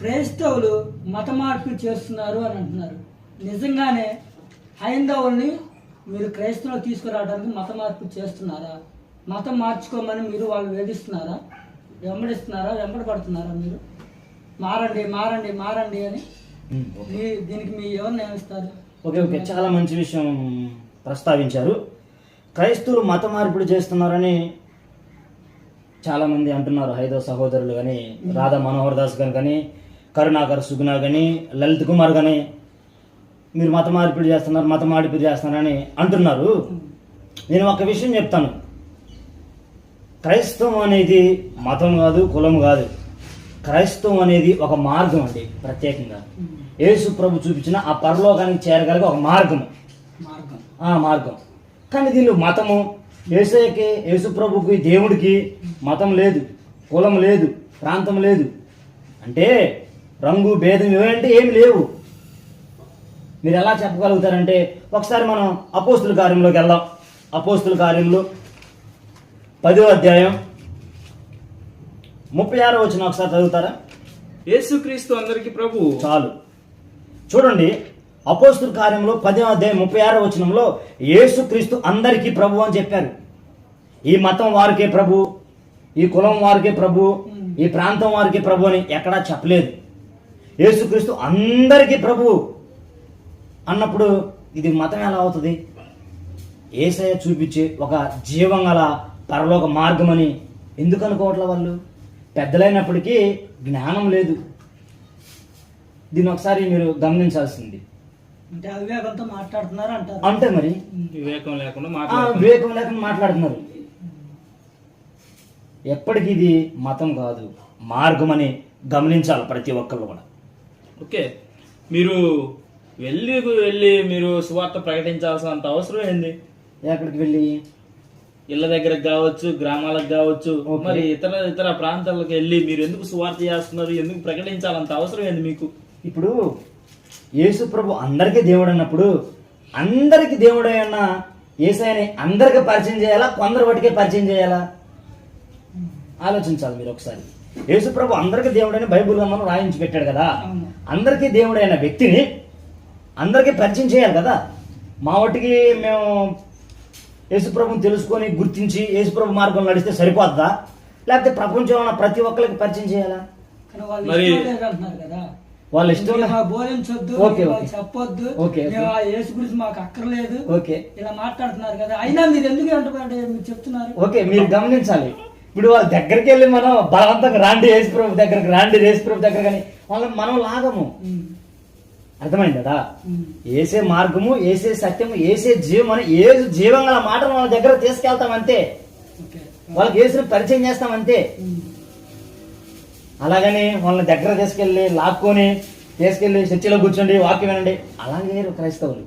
క్రైస్తవులు మత మార్పు చేస్తున్నారు అని అంటున్నారు. నిజంగానే హైందవుల్ని మీరు క్రైస్తవులు తీసుకురావడానికి మత మార్పు చేస్తున్నారా? మతం మార్చుకోమని మీరు వాళ్ళు వేధిస్తున్నారా? వెంబడిస్తున్నారా? మీరు మారండి మారండి మారండి అని దీనికి మీ ఎవరిని ఏమిస్తారు? ఓకే, చాలా మంచి విషయం ప్రస్తావించారు. క్రైస్తవులు మత మార్పిడి చేస్తున్నారని చాలామంది అంటున్నారు. హైదవ సహోదరులు కానీ, రాధా మనోహర్ దాస్ గారు కానీ, కరుణాకర్ సుగుణ కానీ, లలిత్ కుమార్ కానీ మీరు మత మార్పిడి చేస్తున్నారని అంటున్నారు. నేను ఒక విషయం చెప్తాను. క్రైస్తవం అనేది మతం కాదు, కులం కాదు. క్రైస్తవం అనేది ఒక మార్గం అండి. ప్రత్యేకంగా యేసు ప్రభు చూపించిన ఆ పరలోకానికి చేరగలిగే ఒక మార్గం. కానీ దీనిలో మతము, యేసయ్యకి, యేసు ప్రభుకి, దేవుడికి మతం లేదు, కులం లేదు, ప్రాంతం లేదు, అంటే రంగు భేదం ఇవేంటి ఏమి లేవు. మీరు ఎలా చెప్పగలుగుతారంటే, ఒకసారి మనం అపోస్తుల కార్యంలోకి వెళ్దాం. అపోస్తుల కార్యంలో 10వ అధ్యాయం 36వ వచనం ఒకసారి చదువుతారా? యేసుక్రీస్తు అందరికి ప్రభు. చాలు, చూడండి. అపోస్తుల కార్యంలో 10వ అధ్యాయం 36వ వచనంలో యేసుక్రీస్తు అందరికీ ప్రభు అని చెప్పారు. ఈ మతం వారికే ప్రభు, ఈ కులం వారికే ప్రభు, ఈ ప్రాంతం వారికే ప్రభు అని ఎక్కడా చెప్పలేదు. యేసుక్రీస్తు అందరికీ ప్రభు అన్నప్పుడు ఇది మతం ఎలా అవుతుంది? యేసయ్య చూపించే ఒక జీవం గల పరలోక మార్గం అని ఎందుకు అనుకోవట్లే వాళ్ళు? పెద్దలైనప్పటికీ జ్ఞానం లేదు. దీన్ని ఒకసారి మీరు గమనించాల్సింది. అంటే అవివేకంతో మాట్లాడుతున్నారు అంటారు. అంటే మరి వివేకం లేకుండా మాట్లాడుతున్నారు. ఎప్పటికీ ఇది మతం కాదు, మార్గం అని గమనించాలి ప్రతి ఒక్కళ్ళు కూడా. ఓకే, మీరు వెళ్ళి మీరు సువార్త ప్రకటించాల్సినంత అవసరం ఏంది? ఎక్కడికి వెళ్ళి? ఇళ్ళ దగ్గరకు కావచ్చు, గ్రామాలకు కావచ్చు, మరి ఇతర ప్రాంతాలకు వెళ్ళి మీరు ఎందుకు సువార్త చేస్తున్నారు, ఎందుకు ప్రకటించాలంత అవసరం ఏంది మీకు? ఇప్పుడు యేసు ప్రభు అందరికీ దేవుడు అన్నప్పుడు, అందరికి దేవుడు అన్న యేసయ్యని అందరికి పరిచయం చేయాలా, కొందరు వాటికే పరిచయం చేయాలా? ఆలోచించాలి మీరు ఒకసారి. యేసు ప్రభు అందరికీ దేవుడని బైబిల్ మనం రాయించి పెట్టాడు కదా. అందరికీ దేవుడైన వ్యక్తిని అందరికీ పరిచయం చేయాలి కదా. మా వాటికి మేము యేసు ప్రభుని తెలుసుకొని గుర్తించి యేసు ప్రభు మార్గంలో నడిస్తే సరిపోతుందా? లేకపోతే ప్రపంచంలో ఉన్న ప్రతి ఒక్కరికి పరిచయం చేయాలా? వాళ్ళ ఇష్టం బోధించొద్దు, చెప్పొద్దు, యేసు గురించి మాకు అక్కర్లేదు, ఇలా మాట్లాడుతున్నారు కదా. అయినా మీరు ఎందుకు మీరు చెప్తున్నారు? ఓకే, మీరు గమనించాలి. ఇప్పుడు వాళ్ళ దగ్గరికి వెళ్ళి మనం బలవంతంగా రాండి యేసు ప్రభు దగ్గర కానీ వాళ్ళని మనం లాగము. అర్థమైంది కదా? ఏసే మార్గము, ఏసే సత్యము, ఏసే జీవం అని ఏసు జీవం గల మాటలు వాళ్ళ దగ్గర తీసుకెళ్తామంతే. వాళ్ళకి ఏసుని పరిచయం చేస్తామంతే. అలాగని వాళ్ళని దగ్గర తీసుకెళ్ళి చర్చిలో కూర్చోండి, వాక్యం వినండి, అలాగే క్రైస్తవులు.